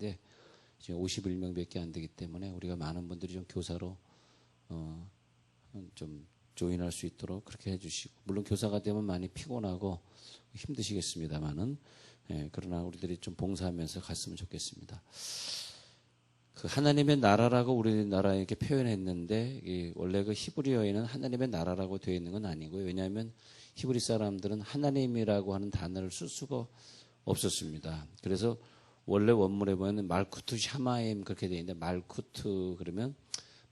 되는데 지금 51명밖에 안 되기 때문에 우리가 많은 분들이 좀 교사로 좀 조인할 수 있도록 그렇게 해주시고, 물론 교사가 되면 많이 피곤하고 힘드시겠습니다만은, 그러나 우리들이 좀 봉사하면서 갔으면 좋겠습니다. 그 하나님의 나라라고 우리나라에 이렇게 표현했는데, 원래 그 히브리어에는 하나님의 나라라고 되어 있는 건 아니고요. 왜냐하면 히브리 사람들은 하나님이라고 하는 단어를 쓸 수가 없었습니다. 그래서 원래 원문에 보면 말쿠트 샤마임 그렇게 되어 있는데, 말쿠트 그러면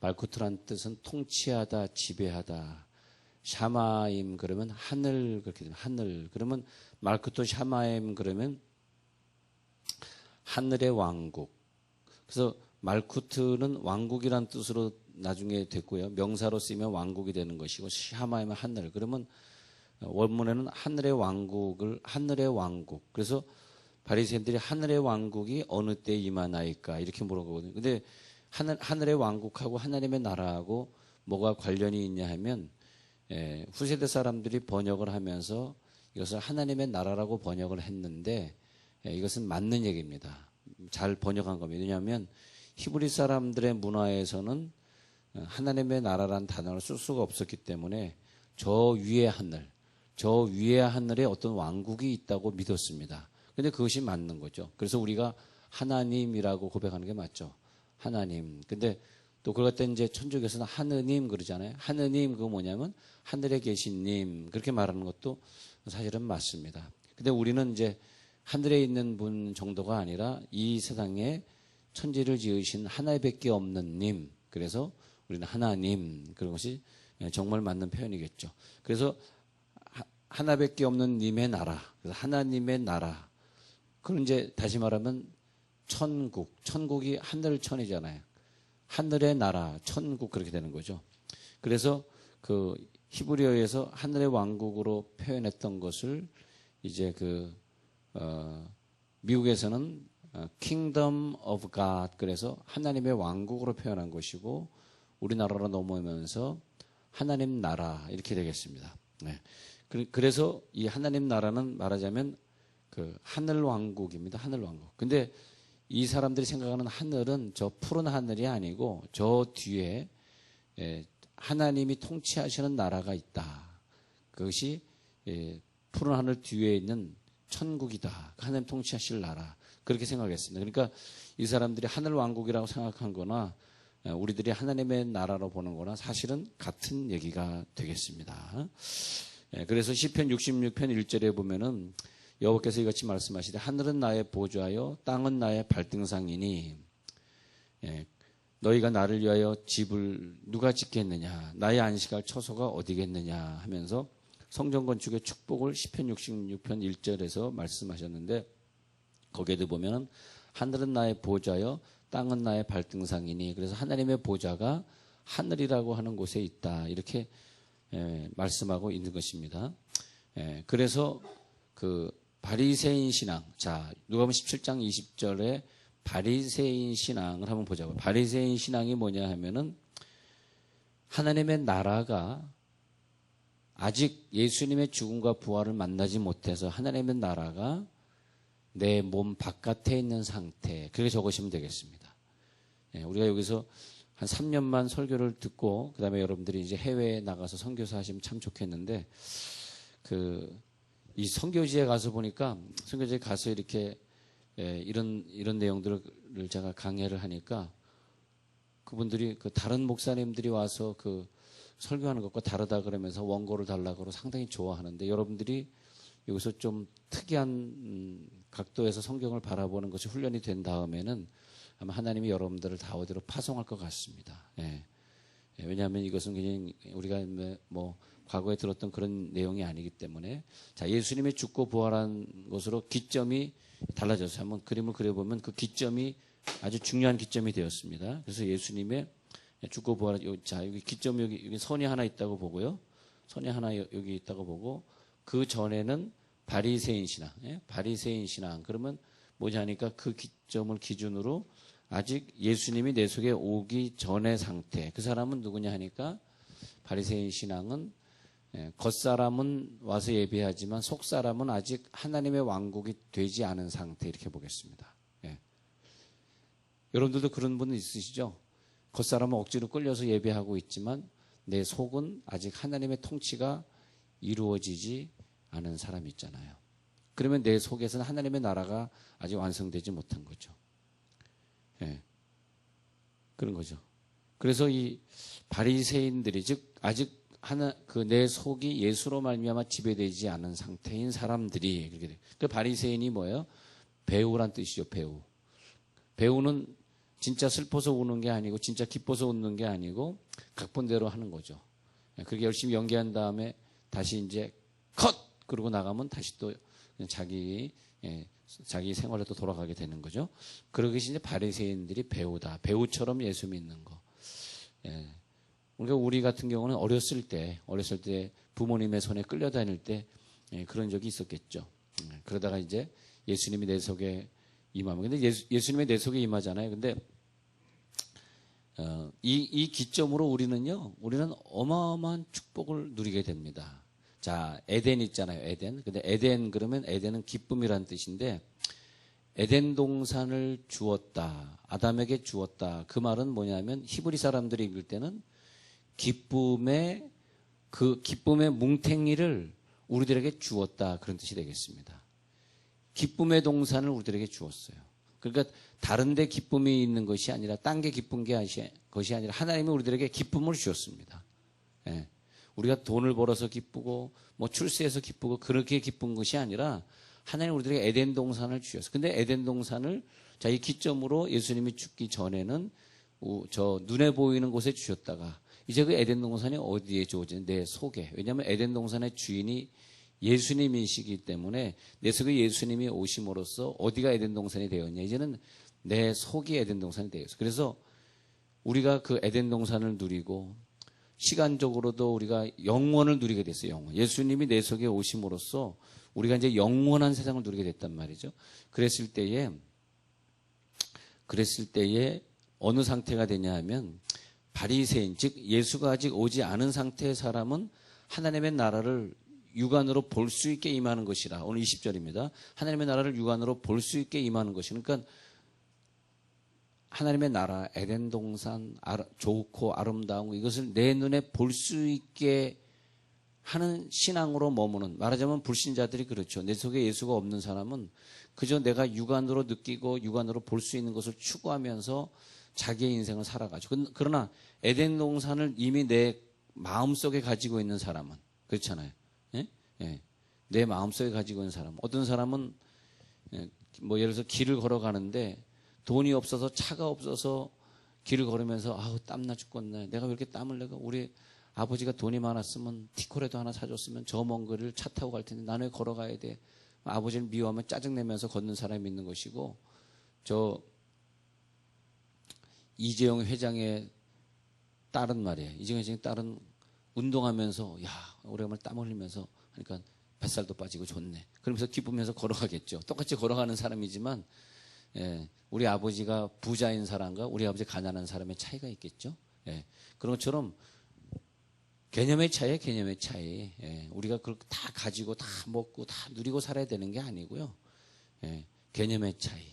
말쿠트란 뜻은 통치하다, 지배하다. 샤마임 그러면 하늘, 그렇게 되면 하늘. 그러면 말쿠트 샤마임 그러면 하늘의 왕국. 그래서 말쿠트는 왕국이란 뜻으로 나중에 됐고요. 명사로 쓰면 왕국이 되는 것이고, 샤마임은 하늘. 그러면 원문에는 하늘의 왕국. 그래서 바리새인들이 하늘의 왕국이 어느 때 임하나이까 이렇게 물어보거든요. 근데 하늘의 왕국하고 하나님의 나라하고 뭐가 관련이 있냐 하면, 후세대 사람들이 번역을 하면서 이것을 하나님의 나라라고 번역을 했는데, 이것은 맞는 얘기입니다. 잘 번역한 겁니다. 왜냐하면 히브리 사람들의 문화에서는 하나님의 나라라는 단어를 쓸 수가 없었기 때문에 저 위에 하늘에 어떤 왕국이 있다고 믿었습니다. 근데 그것이 맞는 거죠. 그래서 우리가 하나님이라고 고백하는 게 맞죠. 하나님. 근데 또 그럴 때 이제 천주교에서는 하느님 그러잖아요. 하느님 그거 뭐냐면 하늘에 계신 님 그렇게 말하는 것도 사실은 맞습니다. 근데 우리는 이제 하늘에 있는 분 정도가 아니라 이 세상에 천지를 지으신 하나밖에 없는 님. 그래서 우리는 하나님 그런 것이 정말 맞는 표현이겠죠. 그래서 하나밖에 없는 님의 나라. 그래서 하나님의 나라. 그럼 이제 다시 말하면 천국이 하늘천이잖아요. 하늘의 나라, 천국 그렇게 되는 거죠. 그래서 그 히브리어에서 하늘의 왕국으로 표현했던 것을 이제 미국에서는 Kingdom of God 그래서 하나님의 왕국으로 표현한 것이고, 우리나라로 넘어오면서 하나님 나라 이렇게 되겠습니다. 네. 그래서 이 하나님 나라는 말하자면 그 하늘 왕국입니다. 하늘 왕국. 근데 이 사람들이 생각하는 하늘은 저 푸른 하늘이 아니고 저 뒤에 하나님이 통치하시는 나라가 있다. 그것이 푸른 하늘 뒤에 있는 천국이다. 하나님 통치하실 나라. 그렇게 생각했습니다. 그러니까 이 사람들이 하늘 왕국이라고 생각한 거나 우리들이 하나님의 나라로 보는 거나 사실은 같은 얘기가 되겠습니다. 그래서 시편 66편 1절에 보면은 여호와께서 이같이 말씀하시되 하늘은 나의 보좌요 땅은 나의 발등상이니, 너희가 나를 위하여 집을 누가 짓겠느냐, 나의 안식할 처소가 어디겠느냐 하면서 성전 건축의 축복을 시편 66편 1절에서 말씀하셨는데, 거기에도 보면은 하늘은 나의 보좌요 땅은 나의 발등상이니, 그래서 하나님의 보좌가 하늘이라고 하는 곳에 있다 이렇게 말씀하고 있는 것입니다. 그래서 그 바리새인 신앙, 자 누가복음 17장 20절에 바리새인 신앙을 한번 보자고요. 바리새인 신앙이 뭐냐 하면은 하나님의 나라가 아직 예수님의 죽음과 부활을 만나지 못해서 하나님의 나라가 내 몸 바깥에 있는 상태, 그렇게 적으시면 되겠습니다. 우리가 여기서 한 3년만 설교를 듣고 그 다음에 여러분들이 이제 해외에 나가서 선교사 하시면 참 좋겠는데, 이 선교지에 가서 보니까, 선교지에 가서 이렇게 이런 내용들을 제가 강해를 하니까 그분들이 다른 목사님들이 와서 설교하는 것과 다르다 그러면서 원고를 달라고 그러고 상당히 좋아하는데, 여러분들이 여기서 좀 특이한 각도에서 성경을 바라보는 것이 훈련이 된 다음에는 아마 하나님이 여러분들을 다 어디로 파송할 것 같습니다. 왜냐하면 이것은 그냥 우리가 뭐 과거에 들었던 그런 내용이 아니기 때문에, 자 예수님의 죽고 부활한 것으로 기점이 달라져서 한번 그림을 그려보면 그 기점이 아주 중요한 기점이 되었습니다. 그래서 예수님의 죽고 부활, 자 여기 기점 여기 선이 하나 있다고 보고요, 선이 하나 여기 있다고 보고, 그 전에는 바리새인 신앙, 바리새인 신앙. 그러면 뭐냐 하니까 그 기점을 기준으로 아직 예수님이 내 속에 오기 전의 상태. 그 사람은 누구냐 하니까 바리새인 신앙은 겉사람은 와서 예배하지만 속사람은 아직 하나님의 왕국이 되지 않은 상태, 이렇게 보겠습니다. 여러분들도 그런 분은 있으시죠? 겉사람은 억지로 끌려서 예배하고 있지만 내 속은 아직 하나님의 통치가 이루어지지 않은 사람이 있잖아요. 그러면 내 속에서는 하나님의 나라가 아직 완성되지 못한 거죠. 예. 그런 거죠. 그래서 이 바리새인들이, 즉 아직 내 속이 예수로 말미암아 지배되지 않은 상태인 사람들이 그렇게 돼요. 그 바리새인이 뭐예요? 배우란 뜻이죠. 배우는 진짜 슬퍼서 우는 게 아니고 진짜 기뻐서 웃는 게 아니고 각본대로 하는 거죠. 그렇게 열심히 연기한 다음에 다시 이제 컷! 그러고 나가면 다시 또 자기 생활에 또 돌아가게 되는 거죠. 그러기 이제 바리새인들이 배우다. 배우처럼 예수 믿는 거. 그러니까 우리 같은 경우는 어렸을 때 부모님의 손에 끌려다닐 때 그런 적이 있었겠죠. 그러다가 이제 예수님이 내 속에 임하면, 근데 예수님이 내 속에 임하잖아요. 근데 이 기점으로 우리는 어마어마한 축복을 누리게 됩니다. 자, 에덴 있잖아요. 에덴. 근데 그러면 에덴은 기쁨이란 뜻인데, 에덴 동산을 주었다. 아담에게 주었다. 그 말은 뭐냐면 히브리 사람들이 읽을 때는 기쁨의 뭉탱이를 우리들에게 주었다. 그런 뜻이 되겠습니다. 기쁨의 동산을 우리들에게 주었어요. 그러니까 다른 데 기쁨이 있는 것이 아니라 딴 게 기쁜 것이 아니라 하나님이 우리들에게 기쁨을 주셨습니다. 예. 우리가 돈을 벌어서 기쁘고 뭐 출세해서 기쁘고 그렇게 기쁜 것이 아니라 하나님 우리들에게 에덴 동산을 주셨어요. 근데 에덴 동산을 이 기점으로 예수님이 죽기 전에는 저 눈에 보이는 곳에 주셨다가 이제 그 에덴 동산이 어디에 주어지는 내 속에. 왜냐하면 에덴 동산의 주인이 예수님이시기 때문에 내 속에 예수님이 오심으로써 어디가 에덴 동산이 되었냐. 이제는 내 속이 에덴 동산이 되었어요. 그래서 우리가 그 에덴 동산을 누리고 시간적으로도 우리가 영원을 누리게 됐어요. 영원. 예수님이 내 속에 오심으로써 우리가 이제 영원한 세상을 누리게 됐단 말이죠. 그랬을 때에 어느 상태가 되냐 하면 바리새인, 즉 예수가 아직 오지 않은 상태의 사람은 하나님의 나라를 육안으로 볼 수 있게 임하는 것이라. 오늘 20절입니다. 하나님의 나라를 육안으로 볼 수 있게 임하는 것이. 그러니까 하나님의 나라, 에덴 동산, 좋고 아름다운 이것을 내 눈에 볼 수 있게 하는 신앙으로 머무는, 말하자면 불신자들이 그렇죠. 내 속에 예수가 없는 사람은 그저 내가 육안으로 느끼고 육안으로 볼 수 있는 것을 추구하면서 자기의 인생을 살아가죠. 그러나 에덴 동산을 이미 내 마음속에 가지고 있는 사람은 그렇잖아요. 예? 예. 내 마음속에 가지고 있는 사람. 어떤 사람은 뭐 예를 들어서 길을 걸어가는데 돈이 없어서 차가 없어서 길을 걸으면서 아우 땀나 죽겠네. 내가 왜 이렇게 땀을 내고, 우리 아버지가 돈이 많았으면 티코라도 하나 사줬으면 저 먼 거리를 차 타고 갈 텐데 나는 왜 걸어가야 돼. 아버지를 미워하면 짜증내면서 걷는 사람이 있는 것이고, 저 이재용 회장의 딸은 말이에요. 이재용 회장의 딸은 운동하면서 야 오래간만에 땀 흘리면서 하니까 뱃살도 빠지고 좋네. 그러면서 기쁘면서 걸어가겠죠. 똑같이 걸어가는 사람이지만 우리 아버지가 부자인 사람과 우리 아버지 가난한 사람의 차이가 있겠죠. 그런 것처럼 개념의 차이. 우리가 그걸 다 가지고 다 먹고 다 누리고 살아야 되는 게 아니고요. 개념의 차이.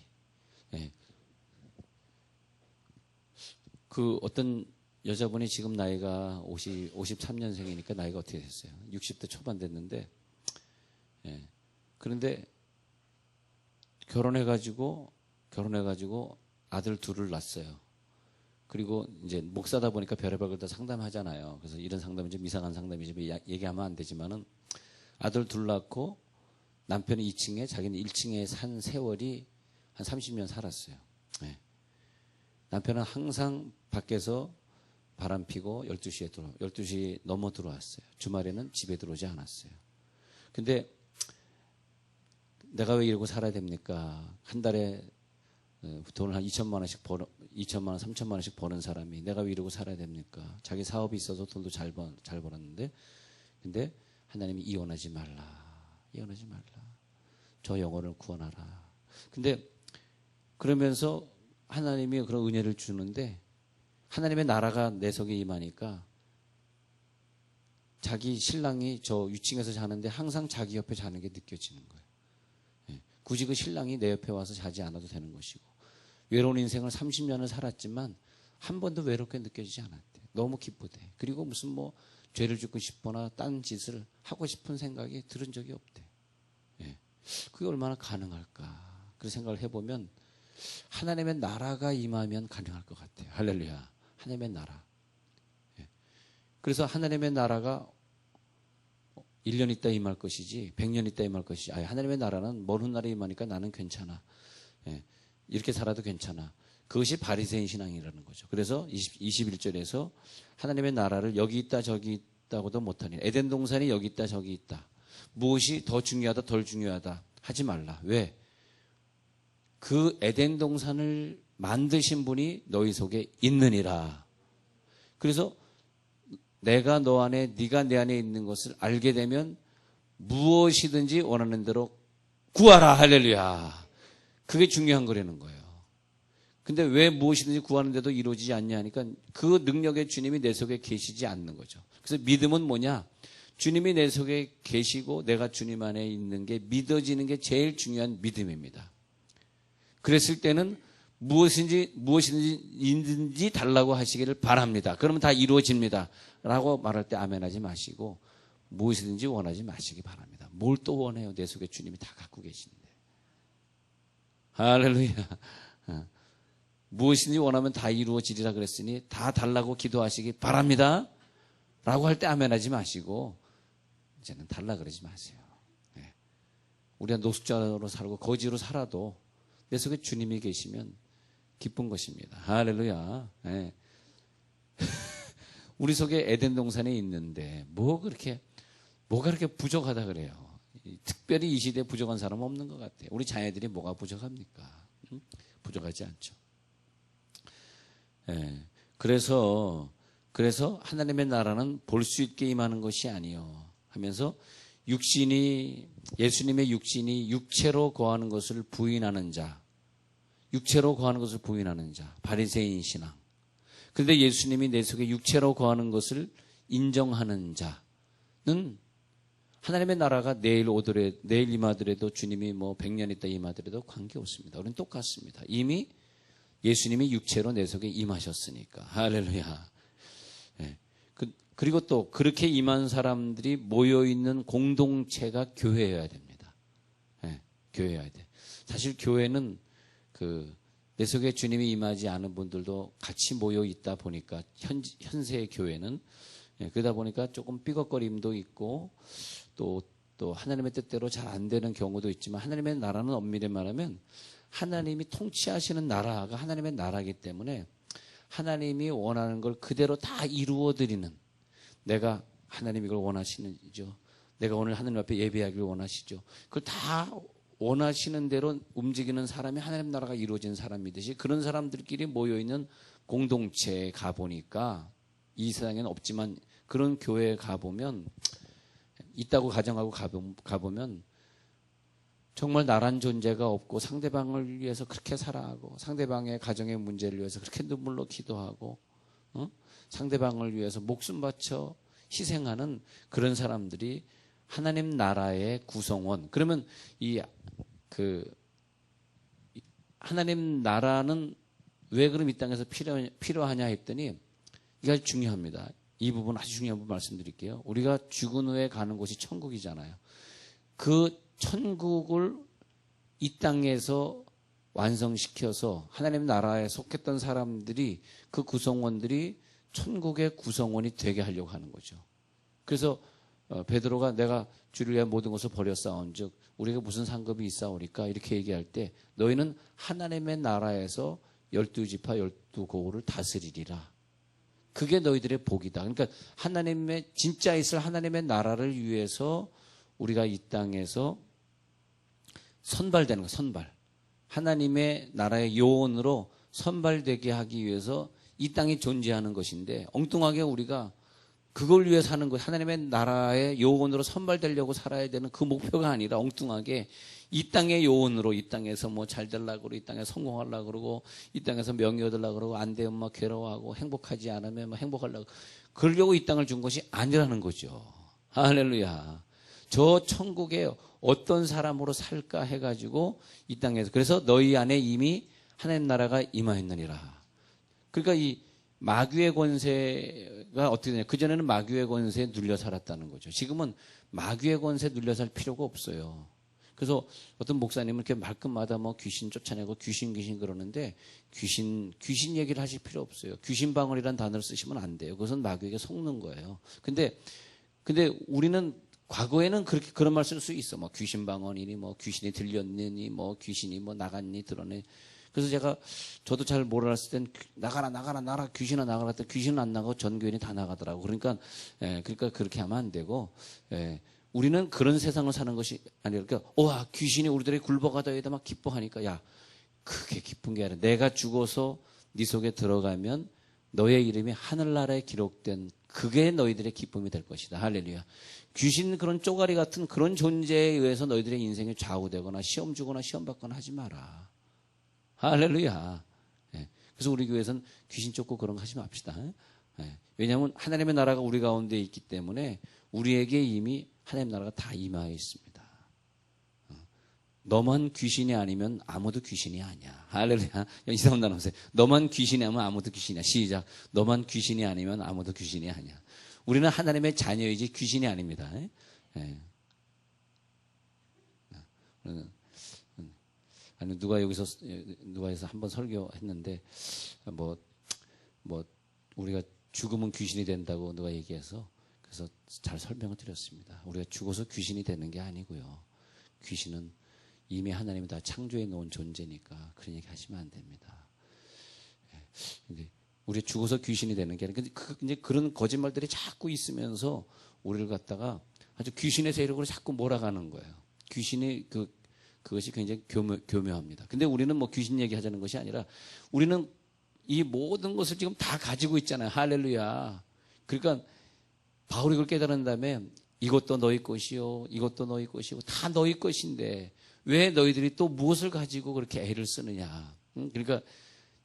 그 어떤 여자분이 지금 나이가 53년생이니까 나이가 어떻게 됐어요? 60대 초반 됐는데, 그런데 결혼해가지고 아들 둘을 낳았어요. 그리고 이제 목사다 보니까 별의별 걸 다 상담하잖아요. 그래서 이런 상담은 좀 이상한 상담이지 얘기하면 안 되지만은 아들 둘 낳고 남편이 2층에 자기는 1층에 산 세월이 한 30년 살았어요. 남편은 항상 밖에서 바람 피고 12시 넘어 들어왔어요. 주말에는 집에 들어오지 않았어요. 근데 내가 왜 이러고 살아야 됩니까? 한 달에 돈을 한 2천만 원, 3천만 원씩 버는 사람이 내가 왜 이러고 살아야 됩니까? 자기 사업이 있어서 돈도 잘 벌었는데, 근데 하나님이 이혼하지 말라. 저 영혼을 구원하라. 근데 그러면서 하나님이 그런 은혜를 주는데 하나님의 나라가 내 속에 임하니까 자기 신랑이 저 위층에서 자는데 항상 자기 옆에 자는 게 느껴지는 거예요. 굳이 그 신랑이 내 옆에 와서 자지 않아도 되는 것이고, 외로운 인생을 30년을 살았지만 한 번도 외롭게 느껴지지 않았대. 너무 기쁘대. 그리고 무슨 뭐 죄를 짓고 싶거나 딴 짓을 하고 싶은 생각이 들은 적이 없대. 예. 그게 얼마나 가능할까? 그 생각을 해보면 하나님의 나라가 임하면 가능할 것 같아요. 할렐루야. 하나님의 나라. 예. 그래서 하나님의 나라가 1년 있다 임할 것이지 100년 있다 임할 것이지. 하나님의 나라는 먼 훗날에 임하니까 나는 괜찮아. 예. 이렇게 살아도 괜찮아. 그것이 바리새인 신앙이라는 거죠. 그래서 21절에서 하나님의 나라를 여기 있다 저기 있다고도 못하니 에덴 동산이 여기 있다 저기 있다. 무엇이 더 중요하다 덜 중요하다 하지 말라. 왜? 그 에덴 동산을 만드신 분이 너희 속에 있느니라. 그래서 내가 너 안에 네가 내 안에 있는 것을 알게 되면 무엇이든지 원하는 대로 구하라. 할렐루야. 그게 중요한 거라는 거예요. 근데 왜 무엇이든지 구하는데도 이루어지지 않냐 하니까 그 능력의 주님이 내 속에 계시지 않는 거죠. 그래서 믿음은 뭐냐? 주님이 내 속에 계시고 내가 주님 안에 있는 게 믿어지는 게 제일 중요한 믿음입니다. 그랬을 때는 무엇이든지 달라고 하시기를 바랍니다. 그러면 다 이루어집니다. 라고 말할 때 아멘 하지 마시고 무엇이든지 원하지 마시기 바랍니다. 뭘 또 원해요? 내 속에 주님이 다 갖고 계신데. 할렐루야. 무엇이든지 원하면 다 이루어지리라 그랬으니 다 달라고 기도하시기 바랍니다. 라고 할 때 아멘 하지 마시고 이제는 달라 그러지 마세요. 네. 우리가 노숙자로 살고 거지로 살아도 내 속에 주님이 계시면 기쁜 것입니다. 할렐루야. 네. 우리 속에 에덴 동산에 있는데 뭐가 그렇게 부족하다 그래요. 특별히 이 시대에 부족한 사람은 없는 것 같아요. 우리 자녀들이 뭐가 부족합니까? 부족하지 않죠. 예. 그래서 하나님의 나라는 볼 수 있게 임하는 것이 아니요 하면서 예수님의 육신이 육체로 거하는 것을 부인하는 자, 바리새인 신앙. 그런데 예수님이 내 속에 육체로 거하는 것을 인정하는 자는 하나님의 나라가 내일 임하더라도 주님이 뭐 100년 있다 임하더라도 관계없습니다. 우리는 똑같습니다. 이미 예수님이 육체로 내 속에 임하셨으니까. 할렐루야. 네. 그리고 또 그렇게 임한 사람들이 모여있는 공동체가 교회여야 됩니다. 네. 교회여야 돼. 사실 교회는 내 속에 주님이 임하지 않은 분들도 같이 모여있다 보니까 현세의 교회는 그러다 보니까 조금 삐걱거림도 있고 또 하나님의 뜻대로 잘 안 되는 경우도 있지만 하나님의 나라는 엄밀히 말하면 하나님이 통치하시는 나라가 하나님의 나라이기 때문에 하나님이 원하는 걸 그대로 다 이루어드리는 내가 하나님이 이걸 원하시는지죠. 내가 오늘 하나님 앞에 예배하기를 원하시죠. 그걸 다 원하시는 대로 움직이는 사람이 하나님 나라가 이루어진 사람이듯이 그런 사람들끼리 모여있는 공동체에 가보니까 이 세상에는 없지만 그런 교회에 가보면 있다고 가정하고 가보면 정말 나란 존재가 없고 상대방을 위해서 그렇게 살아가고 상대방의 가정의 문제를 위해서 그렇게 눈물로 기도하고 상대방을 위해서 목숨 바쳐 희생하는 그런 사람들이 하나님 나라의 구성원. 그러면 하나님 나라는 왜 그럼 이 땅에서 필요하냐 했더니 이게 아주 중요합니다. 이 부분 아주 중요한 부분 말씀드릴게요. 우리가 죽은 후에 가는 곳이 천국이잖아요. 그 천국을 이 땅에서 완성시켜서 하나님 나라에 속했던 사람들이 그 구성원들이 천국의 구성원이 되게 하려고 하는 거죠. 그래서 베드로가 내가 주를 위해 모든 것을 버렸사온즉 우리가 무슨 상급이 있사오리까 이렇게 얘기할 때 너희는 하나님의 나라에서 12지파 12고을을 다스리리라. 그게 너희들의 복이다. 그러니까 하나님의 진짜 있을 하나님의 나라를 위해서 우리가 이 땅에서 선발되는 거, 선발. 하나님의 나라의 요원으로 선발되게 하기 위해서 이 땅에 존재하는 것인데 엉뚱하게 우리가 그걸 위해 사는 것, 하나님의 나라의 요원으로 선발되려고 살아야 되는 그 목표가 아니라 엉뚱하게 이 땅의 요원으로 이 땅에서 뭐 잘 되려고 그러고 이 땅에 성공하려고 그러고 이 땅에서 명예 얻으려고 그러고 안 되면 막 괴로워하고 행복하지 않으면 막 행복하려고 그러려고 이 땅을 준 것이 아니라는 거죠. 할렐루야. 저 천국에 어떤 사람으로 살까 해가지고 이 땅에서 그래서 너희 안에 이미 하나님 나라가 임하였느니라. 그러니까 이 마귀의 권세가 어떻게 되냐. 그전에는 마귀의 권세에 눌려 살았다는 거죠. 지금은 마귀의 권세에 눌려 살 필요가 없어요. 그래서 어떤 목사님은 이렇게 말끝마다 뭐 귀신 쫓아내고 귀신 그러는데 귀신 얘기를 하실 필요 없어요. 귀신 방언이라는 단어를 쓰시면 안 돼요. 그것은 마귀에게 속는 거예요. 근데 우리는 과거에는 그렇게 그런 말 쓸 수 있어. 뭐 귀신 방언이니 뭐 귀신이 들렸느니 뭐 귀신이 뭐 나갔니 들었니. 그래서 저도 잘 몰랐을 땐 나가라 귀신아 나가라 했더니 귀신은 안 나가고 전 교인이 다 나가더라고. 그러니까 그렇게 하면 안 되고 우리는 그런 세상을 사는 것이 아니라 그러니까 와 귀신이 우리들의 굴복하다에다 막 기뻐하니까 야 그게 기쁜 게 아니라 내가 죽어서 네 속에 들어가면 너의 이름이 하늘나라에 기록된 그게 너희들의 기쁨이 될 것이다. 할렐루야. 귀신 그런 쪼가리 같은 그런 존재에 의해서 너희들의 인생이 좌우되거나 시험 주거나 시험 받거나 하지 마라. 할렐루야. 그래서 우리 교회에서는 귀신 쫓고 그런 거 하지 맙시다. 왜냐하면 하나님의 나라가 우리 가운데 있기 때문에 우리에게 이미 하나님 나라가 다 임하여 있습니다. 너만 귀신이 아니면 아무도 귀신이 아니야. 할렐루야. 이상한 단어 없어요. 너만 귀신이 아니면 아무도 귀신이야. 시작. 너만 귀신이 아니면 아무도 귀신이 아니야. 우리는 하나님의 자녀이지 귀신이 아닙니다. 아니 누가 해서 한번 설교했는데 뭐 우리가 죽으면 귀신이 된다고 누가 얘기해서 그래서 잘 설명을 드렸습니다. 우리가 죽어서 귀신이 되는 게 아니고요. 귀신은 이미 하나님이 다 창조해 놓은 존재니까 그런 얘기 하시면 안 됩니다. 근데 우리 죽어서 귀신이 되는 게 아니라 근데 그런 거짓말들이 자꾸 있으면서 우리를 갖다가 아주 귀신의 세력으로 자꾸 몰아가는 거예요. 귀신이 그것이 굉장히 교묘합니다. 근데 우리는 뭐 귀신 얘기하자는 것이 아니라 우리는 이 모든 것을 지금 다 가지고 있잖아요. 할렐루야. 그러니까 바울이 그걸 깨달은 다음에 이것도 너희 것이요, 이것도 너희 것이고 다 너희 것인데 왜 너희들이 또 무엇을 가지고 그렇게 애를 쓰느냐. 그러니까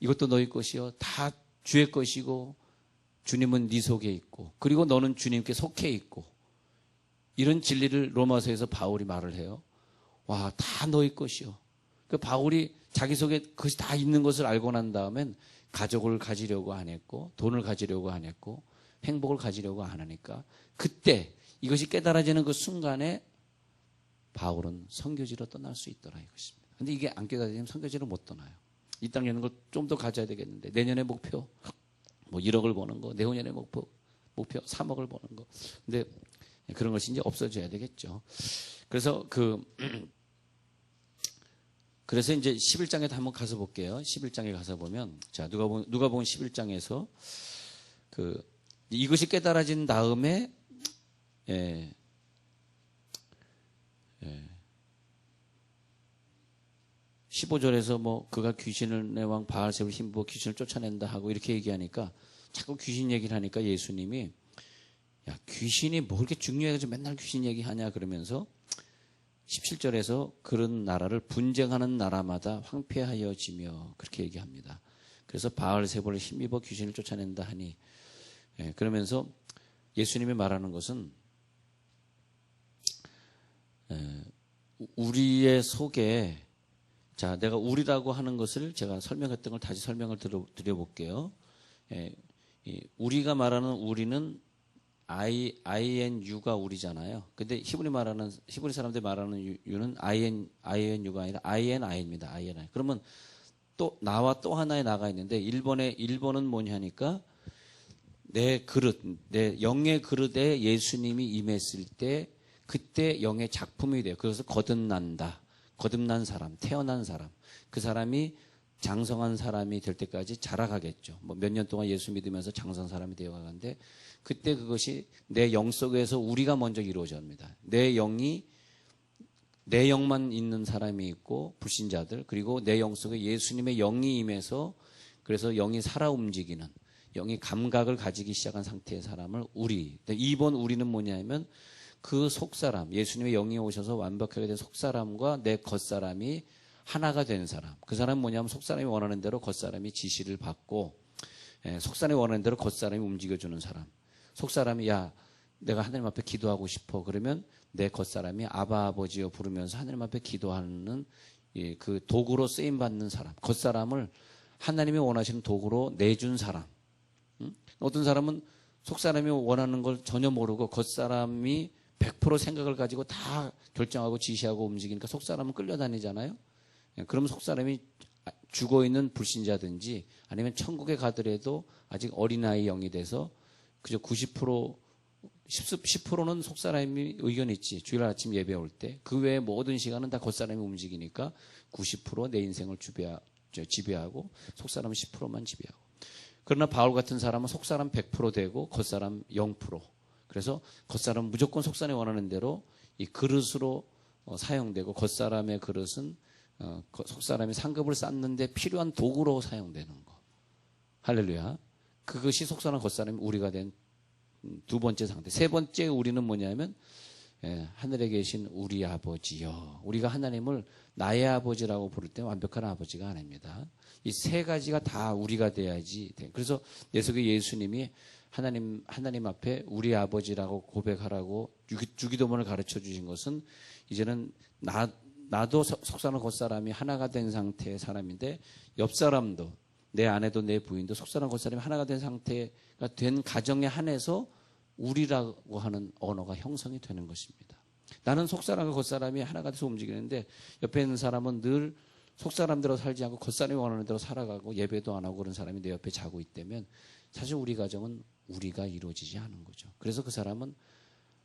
이것도 너희 것이요, 다 주의 것이고 주님은 네 속에 있고 그리고 너는 주님께 속해 있고 이런 진리를 로마서에서 바울이 말을 해요. 와, 다 너희 것이요. 그 바울이 자기 속에 그것이 다 있는 것을 알고 난 다음엔 가족을 가지려고 안 했고 돈을 가지려고 안 했고 행복을 가지려고 안 하니까 그때 이것이 깨달아지는 그 순간에 바울은 선교지로 떠날 수 있더라 이것입니다. 근데 이게 안 깨달아지면 선교지로 못 떠나요. 이 땅에 있는 걸 좀 더 가져야 되겠는데 내년의 목표 뭐 1억을 버는 거, 내후년의 목표 3억을 버는 거. 근데 그런 것이 이제 없어져야 되겠죠. 그래서 그래서 이제 11장에 한번 가서 볼게요. 11장에 가서 보면 자 누가복음 11장에서 이것이 깨달아진 다음에 15절에서 뭐 그가 귀신을 내 왕 바알세불 힘부어 귀신을 쫓아낸다 하고 이렇게 얘기하니까 자꾸 귀신 얘기를 하니까 예수님이 야 귀신이 뭐 그렇게 중요해가지고 맨날 귀신 얘기하냐 그러면서 17절에서 그런 나라를 분쟁하는 나라마다 황폐하여지며 그렇게 얘기합니다. 그래서 바알세불을 힘입어 귀신을 쫓아낸다 하니 그러면서 예수님이 말하는 것은 우리의 속에 자 내가 우리라고 하는 것을 제가 설명했던 걸 다시 설명을 드려볼게요. 우리가 말하는 우리는 INU가 우리잖아요. 근데 히브리 사람들이 말하는 U는 INU가 아니라 INI입니다. INI. 그러면 또 나와 또 하나의 나가 있는데 일본은 뭐냐니까 내 영의 그릇에 예수님이 임했을 때 그때 영의 작품이 돼요. 그래서 거듭난 사람, 태어난 사람. 그 사람이 장성한 사람이 될 때까지 자라가겠죠. 뭐 몇 년 동안 예수 믿으면서 장성한 사람이 되어가는데 그때 그것이 내 영 속에서 우리가 먼저 이루어집니다. 내 영만 있는 사람이 있고 불신자들 그리고 내 영 속에 예수님의 영이 임해서 그래서 영이 살아 움직이는 영이 감각을 가지기 시작한 상태의 사람을 우리. 2번 우리는 뭐냐면 그 속사람 예수님의 영이 오셔서 완벽하게 된 속사람과 내 겉사람이 하나가 된 사람. 그 사람은 뭐냐면 속사람이 원하는 대로 겉사람이 지시를 받고 속사람이 원하는 대로 겉사람이 움직여주는 사람. 속사람이 야 내가 하나님 앞에 기도하고 싶어 그러면 내 겉사람이 아바 아버지여 부르면서 하나님 앞에 기도하는 그 도구로 쓰임 받는 사람, 겉사람을 하나님이 원하시는 도구로 내준 사람. 어떤 사람은 속사람이 원하는 걸 전혀 모르고 겉사람이 100% 생각을 가지고 다 결정하고 지시하고 움직이니까 속사람은 끌려다니잖아요. 그럼 속사람이 죽어있는 불신자든지 아니면 천국에 가더라도 아직 어린아이 영이 돼서 그저 90% 10%는 속사람이 의견이 있지. 주일 아침 예배 올 때. 그 외에 모든 시간은 다 겉사람이 움직이니까 90% 내 인생을 지배하고 속사람은 10%만 지배하고. 그러나 바울 같은 사람은 속사람 100% 되고 겉사람 0%. 그래서 겉사람은 무조건 속사람이 원하는 대로 이 그릇으로 사용되고 겉사람의 그릇은 속사람이 상급을 쌓는데 필요한 도구로 사용되는 거. 할렐루야. 그것이 속사람 겉사람이 우리가 된 두 번째 상태. 세 번째 우리는 뭐냐면 하늘에 계신 우리 아버지요. 우리가 하나님을 나의 아버지라고 부를 때 완벽한 아버지가 아닙니다. 이 세 가지가 다 우리가 돼야지 돼. 그래서 내 속에 예수님이 하나님 앞에 우리 아버지라고 고백하라고 주기도문을 가르쳐 주신 것은 이제는 나도 속사람 겉사람이 하나가 된 상태의 사람인데 옆 사람도 내 아내도 내 부인도 속사람 겉사람이 하나가 된 상태가 된 가정에 한해서 우리라고 하는 언어가 형성이 되는 것입니다. 나는 속사람과 겉사람이 하나가 돼서 움직이는데 옆에 있는 사람은 늘 속사람대로 살지 않고 겉사람이 원하는 대로 살아가고 예배도 안 하고 그런 사람이 내 옆에 자고 있다면 사실 우리 가정은 우리가 이루어지지 않은 거죠. 그래서 그 사람은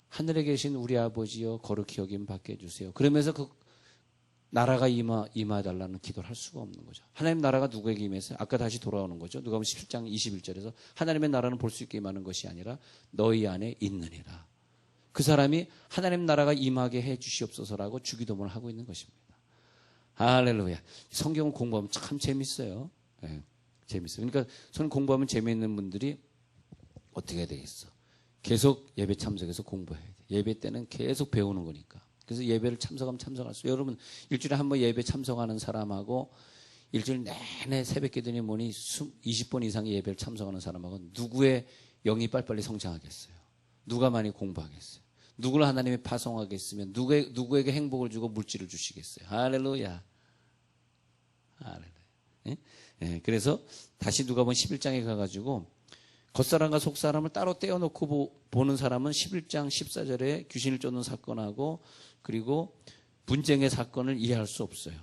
하늘에 계신 우리 아버지여 거룩히 여김 받게 해주세요. 그러면서 그 나라가 임하달라는 기도를 할 수가 없는 거죠. 하나님 나라가 누구에게 임했어요? 아까 다시 돌아오는 거죠. 누가복음 17장 21절에서 하나님의 나라는 볼 수 있게 임하는 것이 아니라 너희 안에 있느니라. 그 사람이 하나님 나라가 임하게 해 주시옵소서라고 주기도문을 하고 있는 것입니다. 할렐루야. 성경을 공부하면 참 재밌어요. 네, 재밌어요. 그러니까 저는 공부하면 재미있는 분들이 어떻게 되겠어? 계속 예배 참석해서 공부해야 돼. 예배 때는 계속 배우는 거니까. 그래서 예배를 참석하면 참석할수록 여러분 일주일에 한 번 예배 참석하는 사람하고 일주일 내내 새벽 기도니 뭐니 20번 이상의 예배를 참석하는 사람하고 누구의 영이 빨리빨리 성장하겠어요? 누가 많이 공부하겠어요? 누구를 하나님이 파송하겠으면 누구에게 행복을 주고 물질을 주시겠어요? 할렐루야. 할렐루야. 예? 예, 그래서 다시 누가복음 11장에 가가지고 겉사람과 속사람을 따로 떼어놓고 보는 사람은 11장 14절에 귀신을 쫓는 사건하고 그리고 분쟁의 사건을 이해할 수 없어요.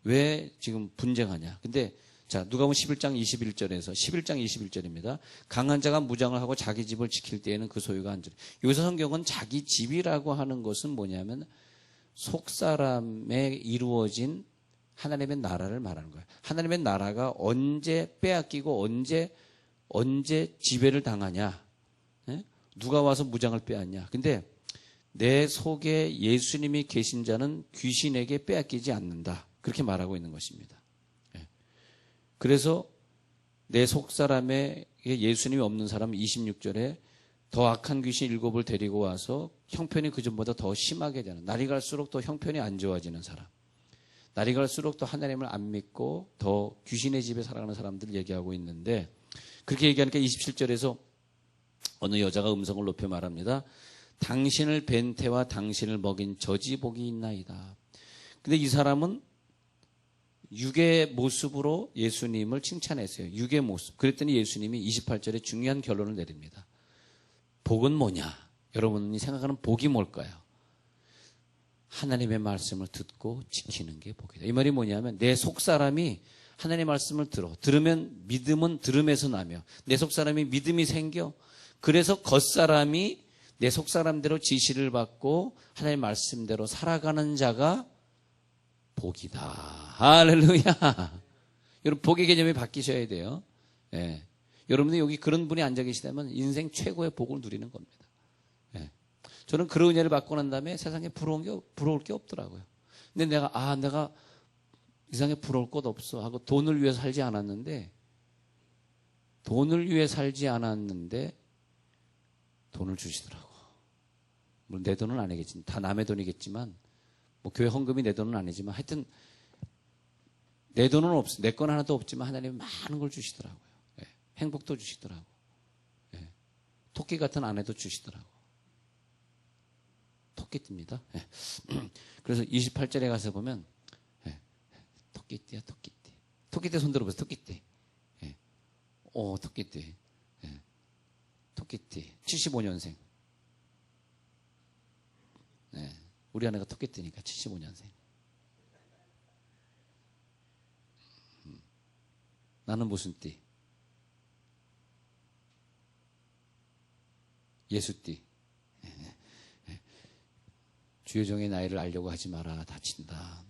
왜 지금 분쟁하냐. 근데 자 누가복음 11장 21절에서 11장 21절입니다. 강한 자가 무장을 하고 자기 집을 지킬 때에는 그 소유가 안전해. 여기서 성경은 자기 집이라고 하는 것은 뭐냐면 속사람에 이루어진 하나님의 나라를 말하는 거예요. 하나님의 나라가 언제 빼앗기고 언제 지배를 당하냐. 네? 누가 와서 무장을 빼앗냐. 근데 내 속에 예수님이 계신 자는 귀신에게 빼앗기지 않는다. 그렇게 말하고 있는 것입니다. 네. 그래서 내 속사람에 예수님이 없는 사람은 26절에 더 악한 귀신 7을 데리고 와서 형편이 그전보다 더 심하게 되는, 날이 갈수록 더 형편이 안 좋아지는 사람, 날이 갈수록 더 하나님을 안 믿고 더 귀신의 집에 살아가는 사람들을 얘기하고 있는데 그렇게 얘기하니까 27절에서 어느 여자가 음성을 높여 말합니다. 당신을 뵌 태와 당신을 먹인 저지 복이 있나이다. 근데 이 사람은 육의 모습으로 예수님을 칭찬했어요. 육의 모습. 그랬더니 예수님이 28절에 중요한 결론을 내립니다. 복은 뭐냐? 여러분이 생각하는 복이 뭘까요? 하나님의 말씀을 듣고 지키는 게 복이다. 이 말이 뭐냐면 내 속사람이 하나님의 말씀을 들으면 믿음은 들음에서 나며 내 속사람이 믿음이 생겨. 그래서 겉사람이 내 속사람대로 지시를 받고 하나님의 말씀대로 살아가는 자가 복이다. 할렐루야. 여러분 복의 개념이 바뀌셔야 돼요. 예. 여러분이 여기 그런 분이 앉아 계시다면 인생 최고의 복을 누리는 겁니다. 예. 저는 그런 은혜를 받고 난 다음에 세상에 부러울 게 없더라고요. 근데 내가 세상에 부러울 것 없어 하고 돈을 위해 살지 않았는데 돈을 주시더라고. 물론 내 돈은 아니겠지만 다 남의 돈이겠지만 뭐 교회 헌금이 내 돈은 아니지만 하여튼 내 돈은 없어. 내 건 하나도 없지만 하나님이 많은 걸 주시더라고요. 예. 행복도 주시더라고. 예. 토끼 같은 아내도 주시더라고. 토끼띠입니다. 예. 그래서 28절에 가서 보면 토끼띠야, 토끼띠. 토끼띠 손 들어보세요, 토끼띠. 예. 토끼띠. 예. 토끼띠. 75년생. 예. 우리 아내가 토끼띠니까 75년생. 나는 무슨 띠? 예수띠. 주여종의 나이를 알려고 하지 마라. 다친다.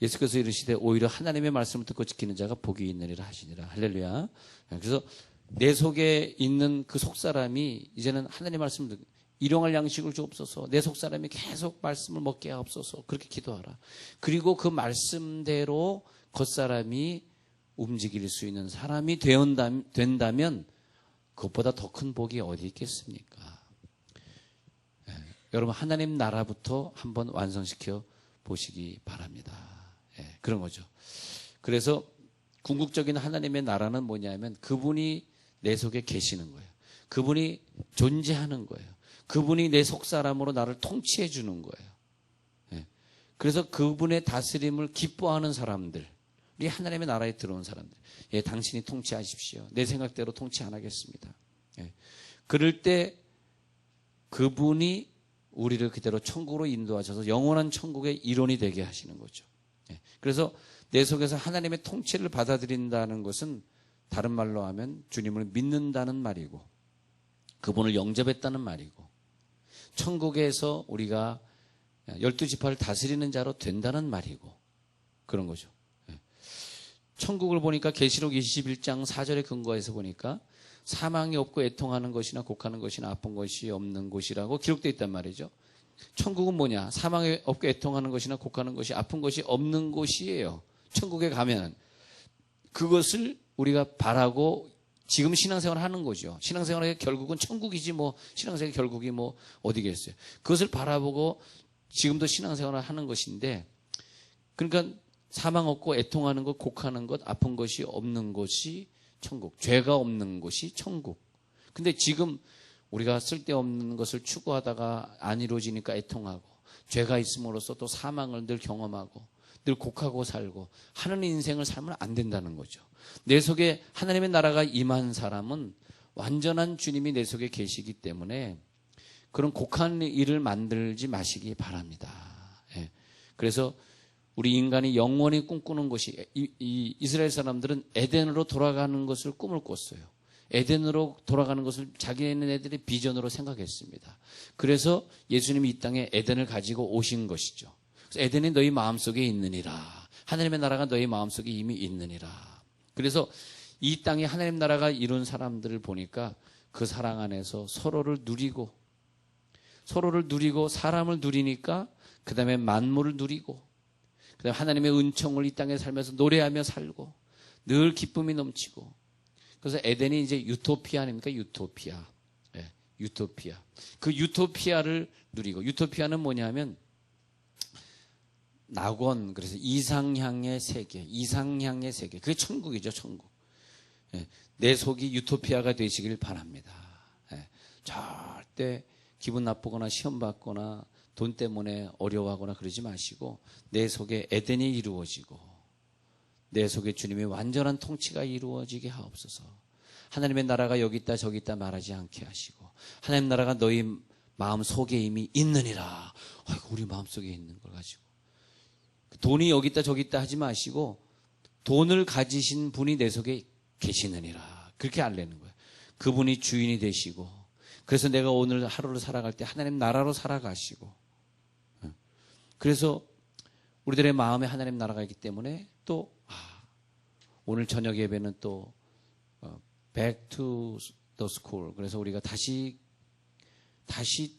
예수께서 이르시되 오히려 하나님의 말씀을 듣고 지키는 자가 복이 있느니라 하시니라. 할렐루야. 그래서 내 속에 있는 그 속사람이 이제는 하나님의 말씀을 듣고 일용할 양식을 주옵소서. 내 속사람이 계속 말씀을 먹게 하옵소서. 그렇게 기도하라. 그리고 그 말씀대로 겉사람이 움직일 수 있는 사람이 된다면 그것보다 더 큰 복이 어디 있겠습니까? 여러분 하나님 나라부터 한번 완성시켜 보시기 바랍니다. 그런 거죠. 그래서 궁극적인 하나님의 나라는 뭐냐면 그분이 내 속에 계시는 거예요. 그분이 존재하는 거예요. 그분이 내 속사람으로 나를 통치해 주는 거예요. 그래서 그분의 다스림을 기뻐하는 사람들이 하나님의 나라에 들어온 사람들. 당신이 통치하십시오. 내 생각대로 통치 안 하겠습니다. 그럴 때 그분이 우리를 그대로 천국으로 인도하셔서 영원한 천국의 일원이 되게 하시는 거죠. 그래서 내 속에서 하나님의 통치를 받아들인다는 것은 다른 말로 하면 주님을 믿는다는 말이고 그분을 영접했다는 말이고 천국에서 우리가 12지파를 다스리는 자로 된다는 말이고 그런 거죠. 천국을 보니까 계시록 21장 4절에 근거해서 보니까 사망이 없고 애통하는 것이나 곡하는 것이나 아픈 것이 없는 곳이라고 기록되어 있단 말이죠. 천국은 뭐냐? 사망이 없고 애통하는 것이나 곡하는 것이 아픈 것이 없는 곳이에요. 천국에 가면 그것을 우리가 바라고 지금 신앙생활을 하는 거죠. 신앙생활의 결국은 천국이지 뭐 신앙생활의 결국이 뭐 어디겠어요. 그것을 바라보고 지금도 신앙생활을 하는 것인데 그러니까 사망 없고 애통하는 것, 곡하는 것, 아픈 것이 없는 곳이 천국. 죄가 없는 곳이 천국. 근데 지금 우리가 쓸데없는 것을 추구하다가 안 이루어지니까 애통하고 죄가 있음으로써 또 사망을 늘 경험하고 늘 곡하고 살고 하는 인생을 살면 안 된다는 거죠. 내 속에 하나님의 나라가 임한 사람은 완전한 주님이 내 속에 계시기 때문에 그런 곡한 일을 만들지 마시기 바랍니다. 그래서 우리 인간이 영원히 꿈꾸는 것이 이 이스라엘 사람들은 에덴으로 돌아가는 것을 꿈을 꿨어요. 에덴으로 돌아가는 것을 자기네들의 비전으로 생각했습니다. 그래서 예수님이 이 땅에 에덴을 가지고 오신 것이죠. 그래서 에덴이 너희 마음속에 있느니라. 하나님의 나라가 너희 마음속에 이미 있느니라. 그래서 이 땅에 하나님 나라가 이룬 사람들을 보니까 그 사랑 안에서 서로를 누리고 사람을 누리니까 그 다음에 만물을 누리고 그다음에 하나님의 은총을 이 땅에 살면서 노래하며 살고 늘 기쁨이 넘치고 그래서 에덴이 이제 유토피아 아닙니까? 유토피아. 유토피아. 그 유토피아를 누리고 유토피아는 뭐냐면 낙원 그래서 이상향의 세계. 그게 천국이죠, 천국. 내 속이 유토피아가 되시길 바랍니다. 절대 기분 나쁘거나 시험 받거나 돈 때문에 어려워하거나 그러지 마시고 내 속에 에덴이 이루어지고 내 속에 주님의 완전한 통치가 이루어지게 하옵소서. 하나님의 나라가 여기 있다 저기 있다 말하지 않게 하시고 하나님 나라가 너희 마음 속에 이미 있느니라. 아이고, 우리 마음 속에 있는 걸 가지고 돈이 여기 있다 저기 있다 하지 마시고 돈을 가지신 분이 내 속에 계시느니라. 그렇게 알려는 거예요. 그분이 주인이 되시고 그래서 내가 오늘 하루를 살아갈 때 하나님 나라로 살아가시고 그래서 우리들의 마음에 하나님 나라가 있기 때문에 또 오늘 저녁 예배는 또 back to the school 그래서 우리가 다시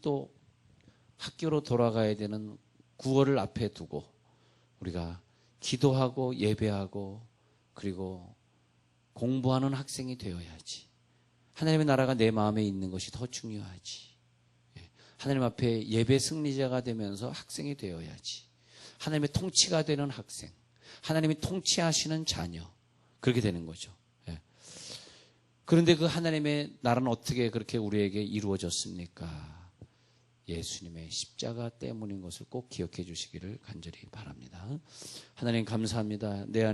또 학교로 돌아가야 되는 9월을 앞에 두고 우리가 기도하고 예배하고 그리고 공부하는 학생이 되어야지. 하나님의 나라가 내 마음에 있는 것이 더 중요하지. 하나님 앞에 예배 승리자가 되면서 학생이 되어야지. 하나님의 통치가 되는 학생. 하나님이 통치하시는 자녀. 그렇게 되는 거죠. 그런데 그 하나님의 나라는 어떻게 그렇게 우리에게 이루어졌습니까? 예수님의 십자가 때문인 것을 꼭 기억해 주시기를 간절히 바랍니다. 하나님 감사합니다. 내 안에